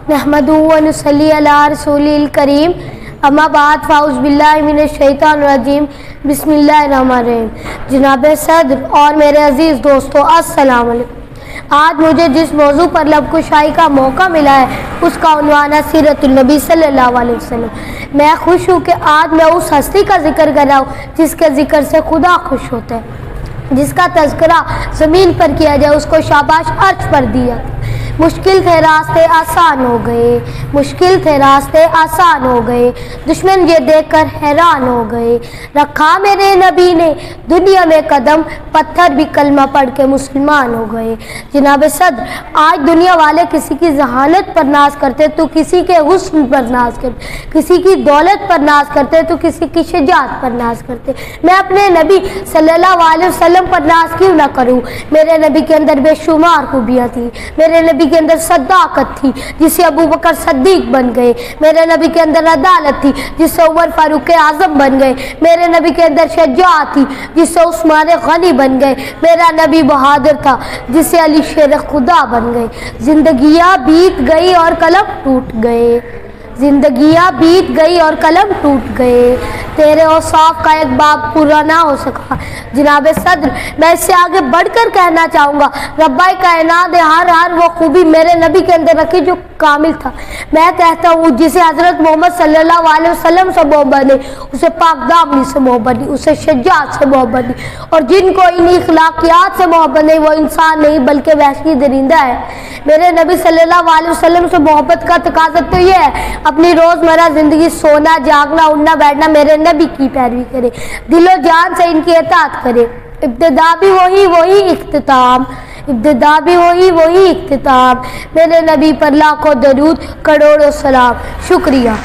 नहमदुहु व नुसल्ली अला रसूलिल करीम अम्मा बाद फ़ाउज़ु बिल्लाहि मिनश शैतानिर रजीम बिस्मिल्लाहिर्रहमानिर्रहीम। जनाब सदर और मेरे अजीज़ दोस्तों, अस्सलाम वालेकुम। आज मुझे जिस मौजू पर लबकुशाई का मौका मिला है उसका उन्वान है सीरतुन नबी सल्लल्लाहु अलैहि वसल्लम। मैं खुश हूँ कि आज मैं उस हस्ती का जिक्र कर रहा हूँ जिसके जिक्र से खुदा खुश होता है, जिसका तज़किरा ज़मीन पर किया जाए उसको शाबाश अर्श पर दिया। मुश्किल थे रास्ते आसान हो गए, मुश्किल थे रास्ते आसान हो गए, दुश्मन ये देखकर हैरान हो गए। रखा मेरे नबी ने दुनिया में कदम, पत्थर भी कलमा पढ़ के मुसलमान हो गए। जनाब सदर, आज दुनिया वाले किसी की जहानत पर नाज करते तो किसी के हुस्न पर नाज करते, किसी की दौलत पर नाज करते तो किसी की शजाअत पर नाज करते। मैं अपने नबी सल्लल्लाहु अलैहि वसल्लम पर नाज क्यों ना करूं? मेरे नबी के अंदर बेशुमार खूबियाँ थी। मेरे नबी के अंदर सदाकत थी जिससे अबू बकर सद्दीक बन गए। मेरे नबी के अंदर अदालत थी जिससे उमर फारूक आजम बन गए। मेरे नबी के अंदर शजाअत थी जिससे उस्मान गनी बन गए। मेरा नबी बहादुर था जिससे अली शेर खुदा बन गए। जिंदगियां बीत गई और कलम टूट गए, जिंदगियां बीत गई और कलम टूट गए। तेरे औसाफ का एक बाब पूरा ना हो सका। जनाब सदर, मैं इससे आगे बढ़कर कहना चाहूँगा, रब्बाई कायनात ने हर वो खूबी मेरे नबी के अंदर रखी जो कामिल था। मैं कहता हूँ जिसे हज़रत मोहम्मद सल्लल्लाहु अलैहि वसल्लम से मोहब्बत नहीं, उसे पाक दामनी से मोहब्बत नहीं, उसे शजाअत से मोहब्बत नहीं। और जिनको इन इखलाकियात से मोहब्बत नहीं वो इंसान नहीं बल्कि वहशी दरिंदा है। मेरे नबी सल्लल्लाहु अलैहि वसल्लम से मोहब्बत का तकाज़ा तो ये है, अपनी रोज़मर्रा ज़िंदगी सोना जागना उठना बैठना मेरे नबी की पैरवी करे, दिलो जान से इनकी इताअत करे। इब्तिदा भी वही इख्तिताम, इब्तिदा भी वही इख्तिताम। मेरे नबी पर लाखों दरूद करोड़ों सलाम। शुक्रिया।